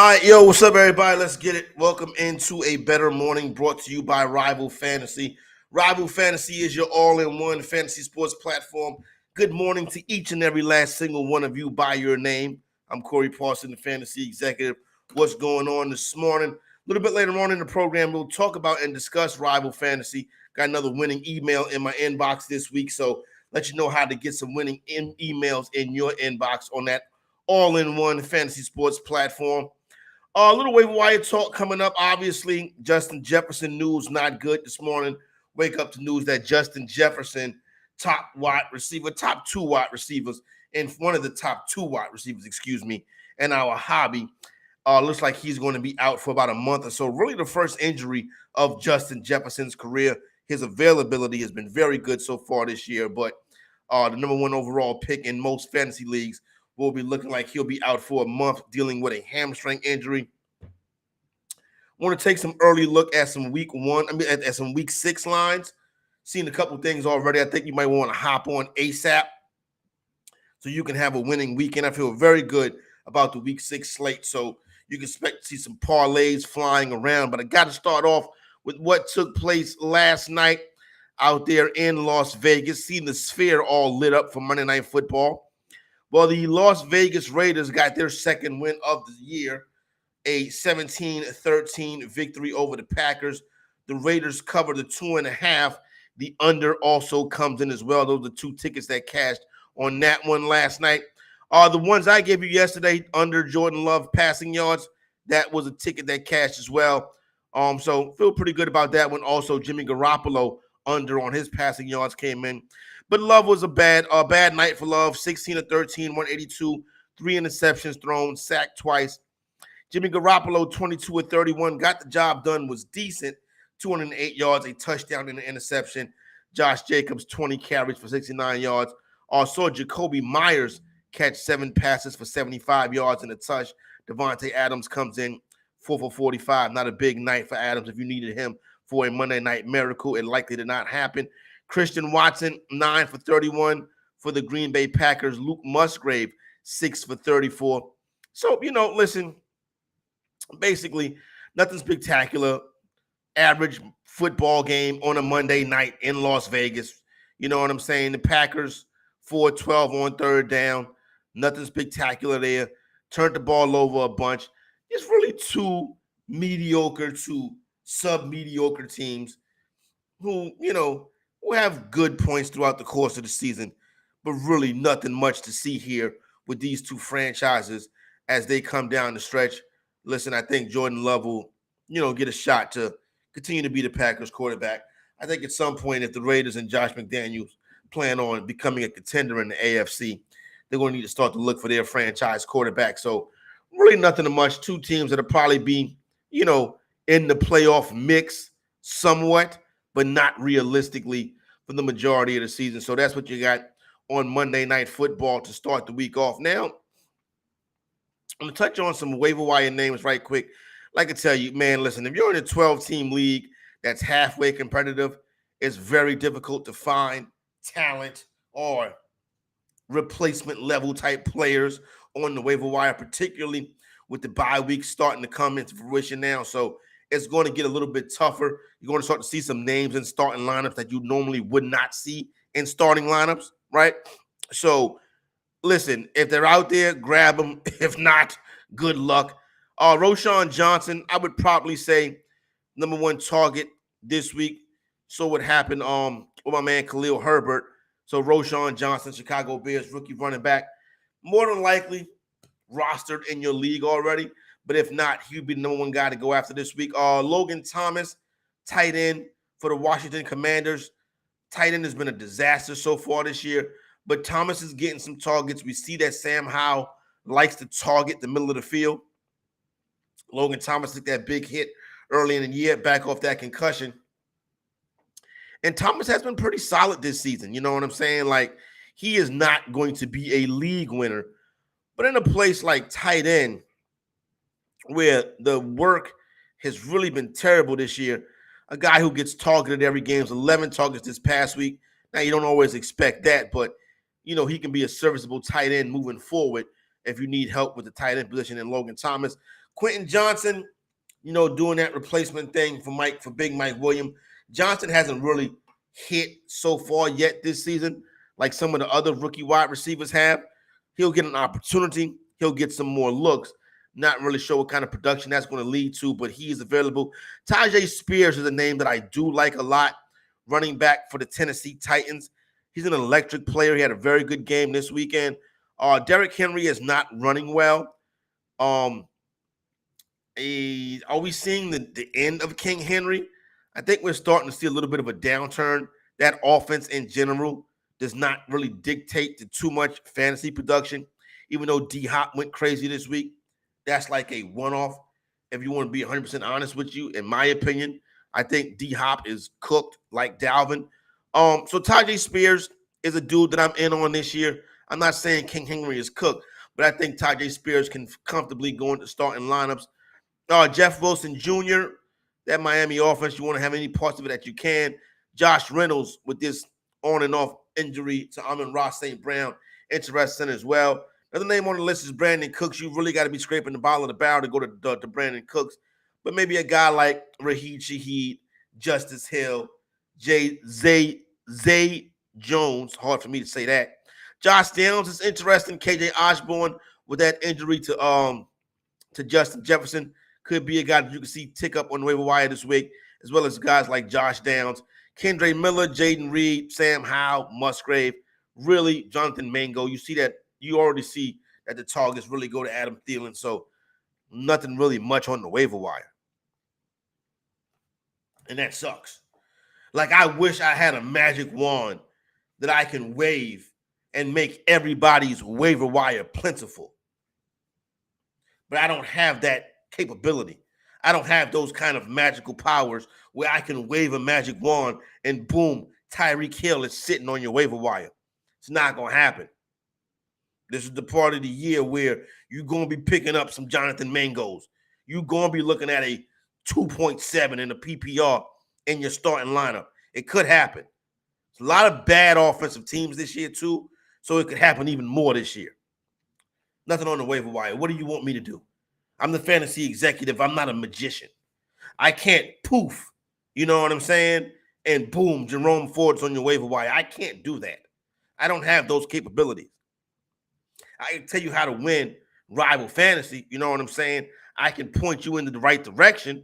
All right, yo, what's up, everybody? Let's get it. Welcome into A Bettor Morning, brought to you by Rival Fantasy. Rival Fantasy is your all-in-one fantasy sports platform. Good morning to each and every last single one of you by your name. I'm Corey Parson, the fantasy executive. What's going on this morning? A little bit later on in the program, we'll talk about and discuss Rival Fantasy. Got another winning email in my inbox this week, so let you know how to get some winning emails in your inbox on that all-in-one fantasy sports platform. A little waiver wire talk coming up. Obviously, Justin Jefferson news not good this morning. Wake up to news that Justin Jefferson, top two wide receivers, and one of the top two wide receivers, in our hobby, looks like he's going to be out for about a month or so. Really the first injury of Justin Jefferson's career. His availability has been very good so far this year, but the number one overall pick in most fantasy leagues will be looking like he'll be out for a month dealing with a hamstring injury. Want to take some early look at some at some week 6 lines. Seen a couple things already. I think you might want to hop on ASAP so you can have a winning weekend. I feel very good about the week 6 slate. So you can expect to see some parlays flying around. But I got to start off with what took place last night out there in Las Vegas. Seeing the Sphere all lit up for Monday Night Football. Well, the Las Vegas Raiders got their second win of the year, a 17-13 victory over the Packers. The Raiders covered the 2.5. The under also comes in as well. Those are 2 tickets that cashed on that one last night. The ones I gave you yesterday, under Jordan Love passing yards, that was a ticket that cashed as well. So feel pretty good about that one. Also, Jimmy Garoppolo under on his passing yards came in. But Love was a bad night for Love. 16-13, 182, 3 interceptions thrown, sacked twice. Jimmy Garoppolo, 22-31, got the job done, was decent. 208 yards, a touchdown and an interception. Josh Jacobs, 20 carries for 69 yards. Also, Jacoby Myers catch 7 passes for 75 yards and a touch. Devontae Adams comes in 4 for 45. Not a big night for Adams. If you needed him for a Monday night miracle, it likely did not happen. Christian Watson, 9 for 31 for the Green Bay Packers. Luke Musgrave, 6 for 34. So, listen, basically nothing spectacular. Average football game on a Monday night in Las Vegas. You know what I'm saying? The Packers, 4-12 on third down. Nothing spectacular there. Turned the ball over a bunch. It's really 2 mediocre to sub-mediocre teams who, will have good points throughout the course of the season, but really nothing much to see here with these 2 franchises as they come down the stretch. Listen, I think Jordan Love will, get a shot to continue to be the Packers quarterback. I think at some point, if the Raiders and Josh McDaniels plan on becoming a contender in the AFC, they're going to need to start to look for their franchise quarterback. So really nothing much. 2 teams that'll probably be, in the playoff mix somewhat, but not realistically for the majority of the season. So that's what you got on Monday Night Football to start the week off. Now, I'm going to touch on some waiver wire names right quick. Like I tell you, man, listen, if you're in a 12-team league that's halfway competitive, it's very difficult to find talent or replacement level type players on the waiver wire, particularly with the bye week starting to come into fruition now. So it's going to get a little bit tougher. You're going to start to see some names in starting lineups that you normally would not see in starting lineups, right? So, listen, if they're out there, grab them. If not, good luck. Roschon Johnson, I would probably say number 1 target this week. So what happened with my man Khalil Herbert. So Roschon Johnson, Chicago Bears rookie running back, more than likely rostered in your league already. But if not, he'd be the number 1 guy to go after this week. Logan Thomas, tight end for the Washington Commanders. Tight end has been a disaster so far this year, but Thomas is getting some targets. We see that Sam Howell likes to target the middle of the field. Logan Thomas took that big hit early in the year, back off that concussion. And Thomas has been pretty solid this season. You know what I'm saying? Like, he is not going to be a league winner. But in a place like tight end, where the work has really been terrible this year, a guy who gets targeted every game, 11 targets this past week. Now, you don't always expect that, but, he can be a serviceable tight end moving forward if you need help with the tight end position in Logan Thomas. Quentin Johnson, doing that replacement thing for Big Mike Williams. Johnson hasn't really hit so far yet this season like some of the other rookie wide receivers have. He'll get an opportunity. He'll get some more looks. Not really sure what kind of production that's going to lead to, but he is available. Tyjae Spears is a name that I do like a lot, running back for the Tennessee Titans. He's an electric player. He had a very good game this weekend. Derrick Henry is not running well. Are we seeing the end of King Henry? I think we're starting to see a little bit of a downturn. That offense in general does not really dictate to too much fantasy production, even though D-Hop went crazy this week. That's like a one-off. If you want to be 100% honest with you, in my opinion, I think D-Hop is cooked like Dalvin. So Tyjae Spears is a dude that I'm in on this year. I'm not saying King Henry is cooked, but I think Tyjae Spears can comfortably go into starting lineups. Jeff Wilson Jr., that Miami offense, you want to have any parts of it that you can. Josh Reynolds with this on and off injury to Amon-Ra St. Brown, interesting as well. Another name on the list is Brandon Cooks. You really got to be scraping the bottom of the barrel to go to Brandon Cooks. But maybe a guy like Raheem Shaheed, Justice Hill, Zay Jones, hard for me to say that. Josh Downs is interesting. KJ Osborne with that injury to Justin Jefferson could be a guy that you can see tick up on the waiver wire this week, as well as guys like Josh Downs, Kendre Miller, Jaden Reed, Sam Howell, Musgrave, really Jonathan Mango. You already see that the targets really go to Adam Thielen, so nothing really much on the waiver wire. And that sucks. Like, I wish I had a magic wand that I can wave and make everybody's waiver wire plentiful. But I don't have that capability. I don't have those kind of magical powers where I can wave a magic wand and boom, Tyreek Hill is sitting on your waiver wire. It's not going to happen. This is the part of the year where you're going to be picking up some Jonathan Mangos. You're going to be looking at a 2.7 in the PPR in your starting lineup. It could happen. There's a lot of bad offensive teams this year too, so it could happen even more this year. Nothing on the waiver wire. What do you want me to do? I'm the fantasy executive. I'm not a magician. I can't poof, you know what I'm saying? And boom, Jerome Ford's on your waiver wire. I can't do that. I don't have those capabilities. I can tell you how to win rival fantasy, you know what I'm saying? I can point you into the right direction,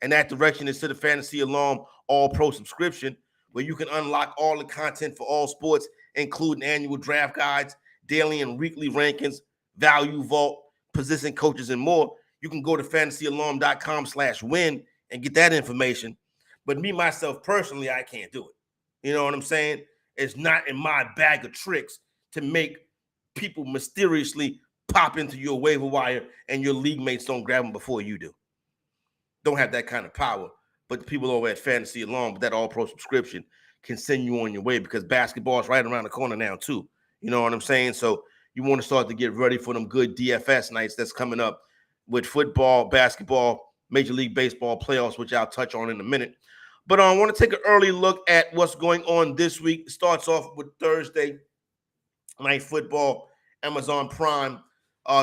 and that direction is to the Fantasy Alarm All-Pro subscription, where you can unlock all the content for all sports, including annual draft guides, daily and weekly rankings, value vault, position coaches, and more. You can go to fantasyalarm.com/win and get that information. But me, myself, personally, I can't do it. You know what I'm saying? It's not in my bag of tricks to make people mysteriously pop into your waiver wire and your league mates don't grab them before you do. Don't have that kind of power. But the people over at Fantasy Alarm with that all-pro subscription can send you on your way, because basketball is right around the corner now too. You know what I'm saying? So you want to start to get ready for them good DFS nights that's coming up with football, basketball, Major League Baseball playoffs, which I'll touch on in a minute. But I want to take an early look at what's going on this week. It starts off with Thursday Night Football, Amazon Prime.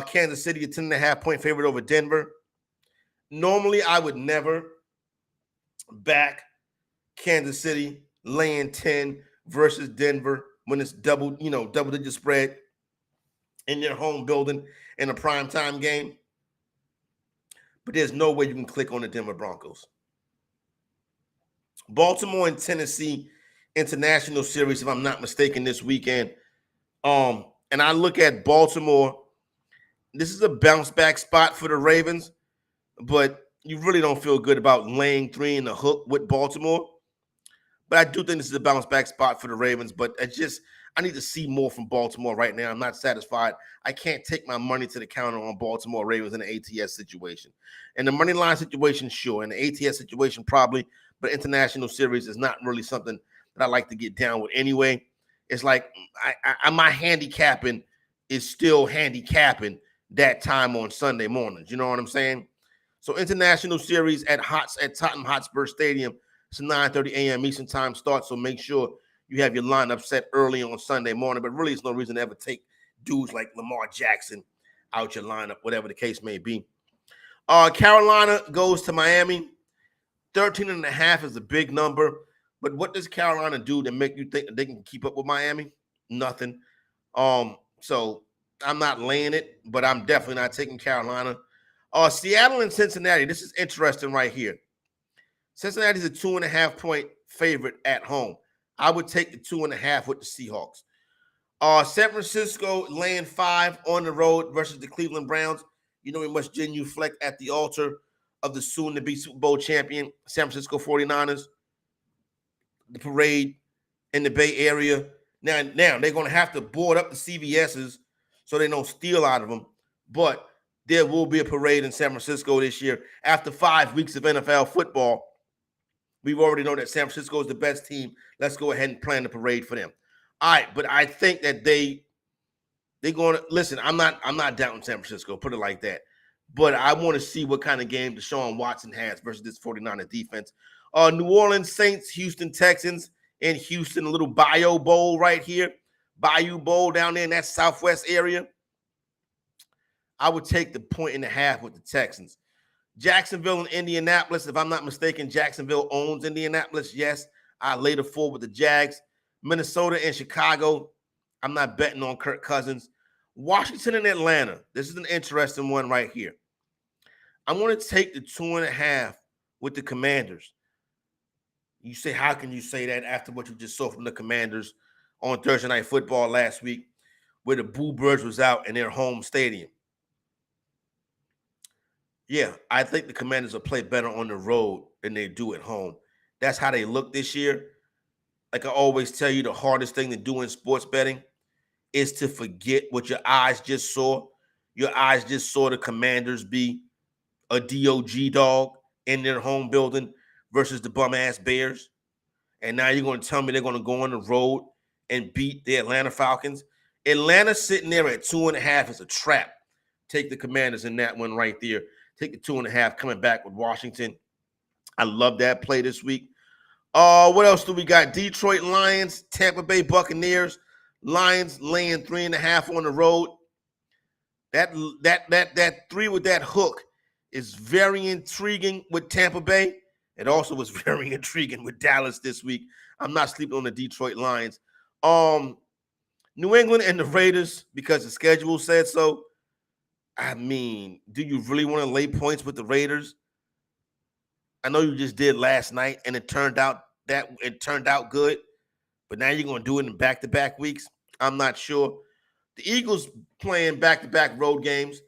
Kansas City, a 10.5-point favorite over Denver. Normally, I would never back Kansas City laying 10 versus Denver when it's double-digit spread in their home building in a primetime game. But there's no way you can click on the Denver Broncos. Baltimore and Tennessee International Series, if I'm not mistaken, this weekend. And I look at Baltimore. This is a bounce back spot for the Ravens, but you really don't feel good about laying 3 in the hook with Baltimore. But I do think this is a bounce back spot for the Ravens, but I need to see more from Baltimore right now. I'm not satisfied. I can't take my money to the counter on Baltimore Ravens in the ATS situation. And the money line situation, sure. In the ATS situation, probably. But International Series is not really something that I like to get down with anyway. It's like my handicapping is still handicapping that time on Sunday mornings. You know what I'm saying? So International Series at Tottenham Hotspur Stadium. It's a 9:30 a.m. Eastern time start, so make sure you have your lineup set early on Sunday morning. But really, it's no reason to ever take dudes like Lamar Jackson out your lineup, whatever the case may be. Carolina goes to Miami. 13.5 is a big number. But what does Carolina do to make you think that they can keep up with Miami? Nothing. So I'm not laying it, but I'm definitely not taking Carolina. Seattle and Cincinnati. This is interesting right here. Cincinnati's a 2.5-point favorite at home. I would take the 2.5 with the Seahawks. San Francisco laying 5 on the road versus the Cleveland Browns. You know we must genuflect at the altar of the soon-to-be Super Bowl champion San Francisco 49ers. The parade in the Bay Area. Now they're going to have to board up the CVS's so they don't steal out of them. But there will be a parade in San Francisco this year. After 5 weeks of NFL football, we've already known that San Francisco is the best team. Let's go ahead and plan the parade for them. All right, but I think that they're going to listen. I'm not doubting San Francisco, put it like that. But I want to see what kind of game Deshaun Watson has versus this 49ers defense. New Orleans Saints, Houston Texans in Houston, a little Bayou Bowl right here. Bayou Bowl down there in that southwest area. I would take the 1.5 with the Texans. Jacksonville and Indianapolis, if I'm not mistaken, Jacksonville owns Indianapolis. Yes, I lay the 4 with the Jags. Minnesota and Chicago, I'm not betting on Kirk Cousins. Washington and Atlanta, this is an interesting one right here. I'm going to take the 2.5 with the Commanders. You say, how can you say that after what you just saw from the Commanders on Thursday Night Football last week where the Boo Birds was out in their home stadium? Yeah, I think the Commanders will play better on the road than they do at home. That's how they look this year. Like I always tell you, the hardest thing to do in sports betting is to forget what your eyes just saw. Your eyes just saw the Commanders be a DOG dog in their home building versus the bum-ass Bears. And now you're going to tell me they're going to go on the road and beat the Atlanta Falcons? Atlanta sitting there at 2.5 is a trap. Take the Commanders in that one right there. Take the 2.5 coming back with Washington. I love that play this week. What else do we got? Detroit Lions, Tampa Bay Buccaneers. Lions laying 3.5 on the road. That 3 with that hook is very intriguing with Tampa Bay. It also was very intriguing with Dallas this week. I'm not sleeping on the Detroit Lions. New England and the Raiders, because the schedule said so. I mean, do you really want to lay points with the Raiders? I know you just did last night, and it turned out good. But now you're going to do it in back-to-back weeks? I'm not sure. The Eagles playing back-to-back road games.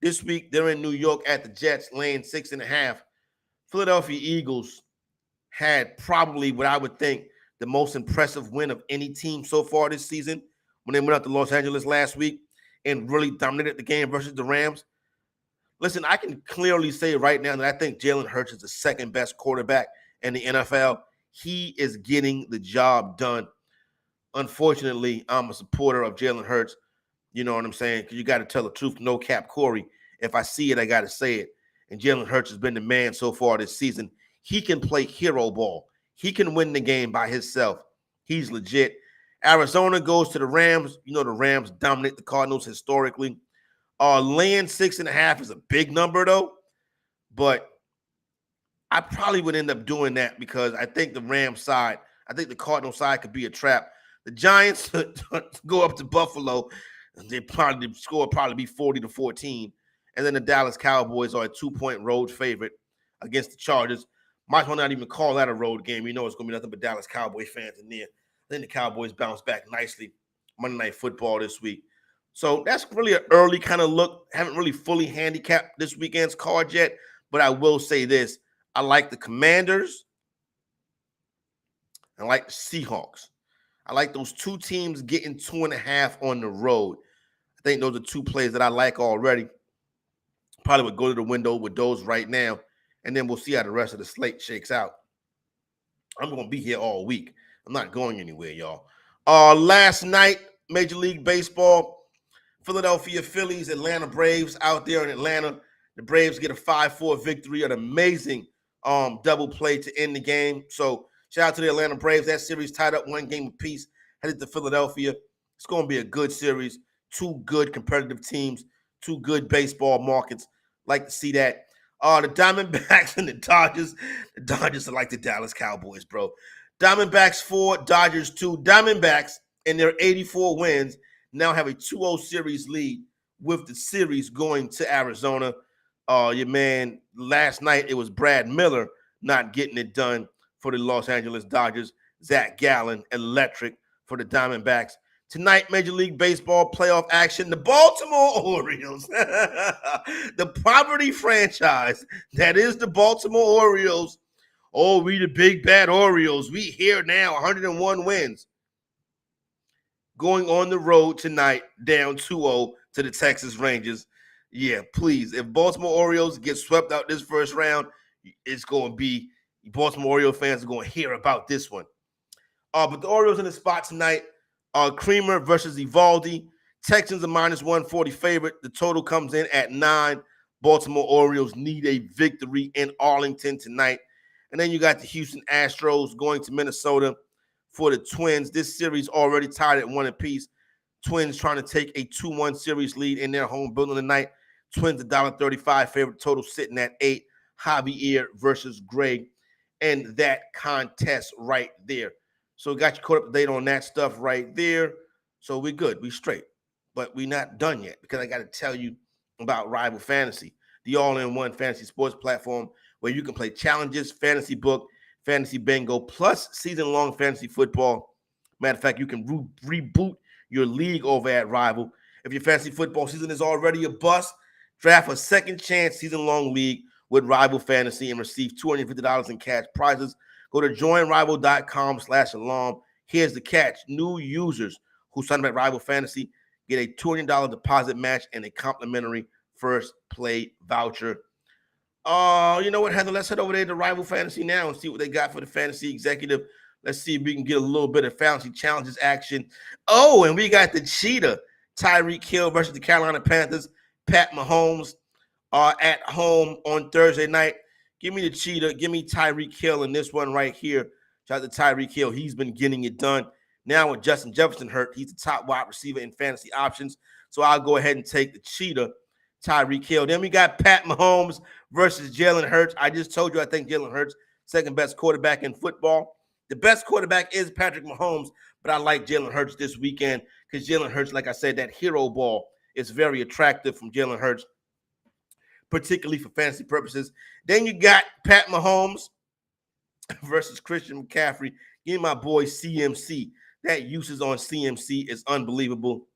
This week, they're in New York at the Jets, laying 6.5. Philadelphia Eagles had probably what I would think the most impressive win of any team so far this season when they went out to Los Angeles last week and really dominated the game versus the Rams. Listen, I can clearly say right now that I think Jalen Hurts is the second best quarterback in the NFL. He is getting the job done. Unfortunately, I'm a supporter of Jalen Hurts. You know what I'm saying? Because you got to tell the truth. No cap Corey. If I see it, I got to say it. And Jalen Hurts has been the man so far this season. He can play hero ball. He can win the game by himself. He's legit. Arizona goes to the Rams. You know the Rams dominate the Cardinals historically. Laying 6.5 is a big number, though. But I probably would end up doing that because I think the Rams side, I think the Cardinal side could be a trap. The Giants go up to Buffalo. They probably score be 40-14. And then the Dallas Cowboys are a 2-point road favorite against the Chargers. Might as well not even call that a road game. You know it's going to be nothing but Dallas Cowboy fans in there. Then the Cowboys bounce back nicely Monday Night Football this week. So that's really an early kind of look. Haven't really fully handicapped this weekend's card yet, but I will say this. I like the Commanders. I like the Seahawks. I like those two teams getting 2.5 on the road. I think those are two plays that I like already. Probably would go to the window with those right now, and then we'll see how the rest of the slate shakes out. I'm going to be here all week. I'm not going anywhere, y'all. Last night, Major League Baseball, Philadelphia Phillies, Atlanta Braves out there in Atlanta. The Braves get a 5-4 victory, an amazing double play to end the game. So shout out to the Atlanta Braves. That series tied up 1 game apiece, headed to Philadelphia. It's going to be a good series. 2 good competitive teams, 2 good baseball markets. Like to see that. The Diamondbacks and the Dodgers. The Dodgers are like the Dallas Cowboys, bro. Diamondbacks 4, Dodgers 2. Diamondbacks in their 84 wins now have a 2-0 series lead with the series going to Arizona. Your man, last night it was Brad Miller not getting it done for the Los Angeles Dodgers. Zach Gallen, electric for the Diamondbacks. Tonight, Major League Baseball playoff action. The Baltimore Orioles, the poverty franchise that is the Baltimore Orioles. Oh, we the big bad Orioles. We here now, 101 wins. Going on the road tonight, down 2-0 to the Texas Rangers. Yeah, please. If Baltimore Orioles get swept out this first round, it's going to be Baltimore Orioles fans are going to hear about this one. But the Orioles in the spot tonight. Creamer versus Evaldi. Texans are -140 favorite. The total comes in at 9. Baltimore Orioles need a victory in Arlington tonight. And then you got the Houston Astros going to Minnesota for the Twins. This series already tied at 1 apiece. Twins trying to take a 2-1 series lead in their home building tonight. Twins $1.35 favorite. Total sitting at 8. Javier versus Gray. And that contest right there. So we got you caught up to date on that stuff right there. So we good. We straight. But we not done yet because I got to tell you about Rival Fantasy, the all-in-one fantasy sports platform where you can play challenges, Fantasybook, Fantasy Bingo, plus season-long fantasy football. Matter of fact, you can reboot your league over at Rival. If your fantasy football season is already a bust, draft a second chance season-long league with Rival Fantasy and receive $250 in cash prizes. Go to joinrival.com/alarm. Here's the catch. New users who sign up at Rival Fantasy get a $200 deposit match and a complimentary first play voucher. You know what, Heather? Let's head over there to Rival Fantasy now and see what they got for the fantasy executive. Let's see if we can get a little bit of fantasy challenges action. Oh, and we got the cheetah. Tyreek Hill versus the Carolina Panthers. Pat Mahomes at home on Thursday night. Give me the cheetah. Give me Tyreek Hill in this one right here. Shout out to Tyreek Hill. He's been getting it done. Now with Justin Jefferson hurt, he's the top wide receiver in fantasy options. So I'll go ahead and take the cheetah, Tyreek Hill. Then we got Pat Mahomes versus Jalen Hurts. I just told you I think Jalen Hurts, second best quarterback in football. The best quarterback is Patrick Mahomes, but I like Jalen Hurts this weekend because Jalen Hurts, like I said, that hero ball is very attractive from Jalen Hurts, particularly for fantasy purposes. Then you got Pat Mahomes versus Christian McCaffrey. Give me my boy CMC. That usage on CMC is unbelievable.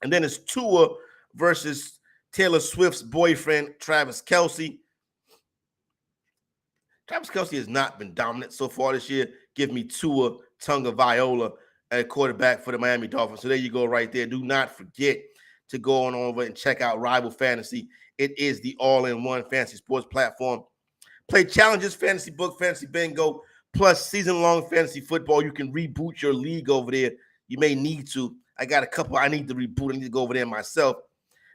And then it's Tua versus Taylor Swift's boyfriend, Travis Kelce. Travis Kelce has not been dominant so far this year. Give me Tua Tagovailoa at quarterback for the Miami Dolphins. So there you go right there. Do not forget to go on over and check out Rival Fantasy. It is the all-in-one fantasy sports platform. Play challenges, fantasy book, fantasy bingo, plus season-long fantasy football. You can reboot your league over there. You may need to. I got a couple I need to reboot. I need to go over there myself.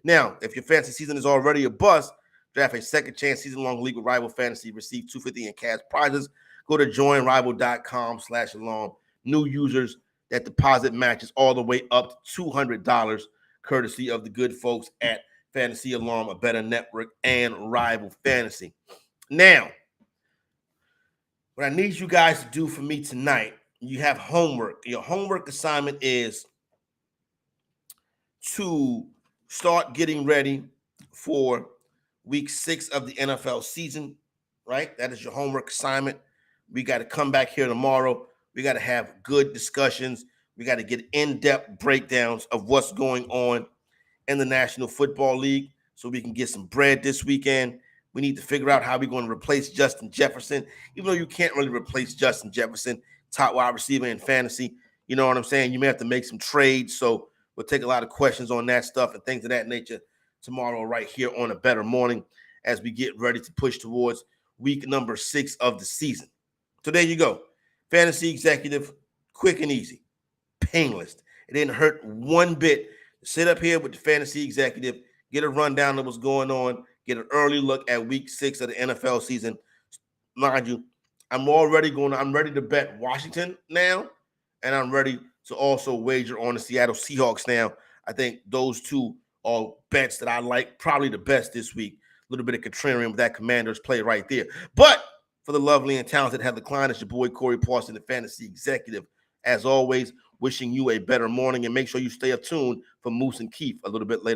Now, if your fantasy season is already a bust, draft a second chance season-long league with Rival Fantasy. Receive $250 in cash prizes. Go to joinrival.com/alarm. New users, that deposit matches all the way up to $200, courtesy of the good folks at Fantasy Alarm, A Bettor Network, and Rival Fantasy. Now, what I need you guys to do for me tonight, you have homework. Your homework assignment is to start getting ready for week 6 of the NFL season, right? That is your homework assignment. We got to come back here tomorrow. We got to have good discussions. We got to get in-depth breakdowns of what's going on in the National Football League so we can get some bread this weekend. We need to figure out how we're going to replace Justin Jefferson, even though you can't really replace Justin Jefferson, top wide receiver in fantasy. You know what I'm saying? You may have to make some trades. So we'll take a lot of questions on that stuff and things of that nature tomorrow right here on A Bettor Morning as we get ready to push towards week number 6 of the season. So there you go. Fantasy executive, quick and easy, painless. It didn't hurt one bit to sit up here with the fantasy executive, get a rundown of what's going on, get an early look at week 6 of the NFL season. Mind you, I'm ready to bet Washington now, and I'm ready to also wager on the Seattle Seahawks now. I think those two are bets that I like probably the best this week. little bit of contrarian with that Commanders play right there. But for the lovely and talented Heather Klein, it's your boy Corey Parson, the fantasy executive. As always, wishing you a better morning, and make sure you stay attuned for Moose and Keith a little bit later.